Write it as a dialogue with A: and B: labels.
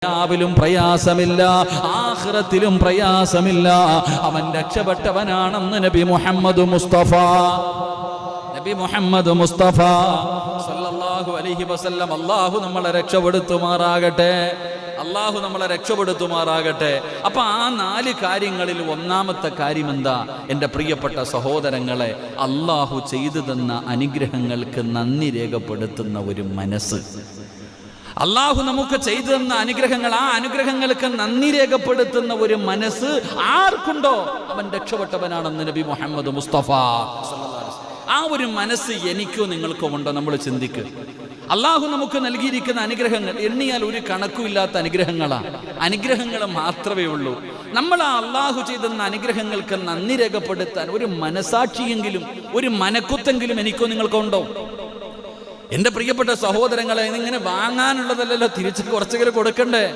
A: ദുനിയാവിലും പ്രയാസമില്ല, ആഖിറത്തിലും പ്രയാസമില്ല. അവൻ രക്ഷപ്പെട്ടവനാണെന്ന് നബി മുഹമ്മദ് മുസ്തഫ സല്ലല്ലാഹു അലൈഹി വസല്ലം. അല്ലാഹു നമ്മളെ രക്ഷപ്പെടുത്തുമാറാകട്ടെ, അല്ലാഹു നമ്മളെ രക്ഷപ്പെടുത്തുമാറാകട്ടെ. അപ്പൊ ആ 4 കാര്യങ്ങളിൽ ഒന്നാമത്തെ കാര്യം എന്താ? എൻ്റെ പ്രിയപ്പെട്ട സഹോദരങ്ങളെ, അല്ലാഹു ചെയ്തു തന്ന അനുഗ്രഹങ്ങൾക്ക് നന്ദി രേഖപ്പെടുത്തുന്ന ഒരു മനസ്സ്. അള്ളാഹു നമുക്ക് ചെയ്തു തന്ന അനുഗ്രഹങ്ങൾ, ആ അനുഗ്രഹങ്ങൾക്ക് നന്ദി രേഖപ്പെടുത്തുന്ന ഒരു മനസ്സ് ആർക്കുണ്ടോ അവൻ രക്ഷപ്പെട്ടവനാണെന്ന് നബി മുഹമ്മദ് മുസ്തഫ. ആ ഒരു മനസ്സ് എനിക്കോ നിങ്ങൾക്കോ ഉണ്ടോ? നമ്മൾ ചിന്തിക്കുക. അള്ളാഹു നമുക്ക് നൽകിയിരിക്കുന്ന അനുഗ്രഹങ്ങൾ എണ്ണിയാൽ ഒരു കണക്കുമില്ലാത്ത അനുഗ്രഹങ്ങൾ മാത്രമേ ഉള്ളൂ. നമ്മൾ ആ അള്ളാഹു ചെയ്തെന്ന അനുഗ്രഹങ്ങൾക്ക് നന്ദി രേഖപ്പെടുത്താൻ ഒരു മനസാക്ഷിയെങ്കിലും, ഒരു മനക്കുത്തെങ്കിലും എനിക്കോ നിങ്ങൾക്കോ ഉണ്ടോ? എൻ്റെ പ്രിയപ്പെട്ട സഹോദരങ്ങളെ, ഇങ്ങനെ വാങ്ങാനുള്ളതല്ലല്ലോ, തിരിച്ച് കുറച്ചെങ്കിലും കൊടുക്കണ്ടേ?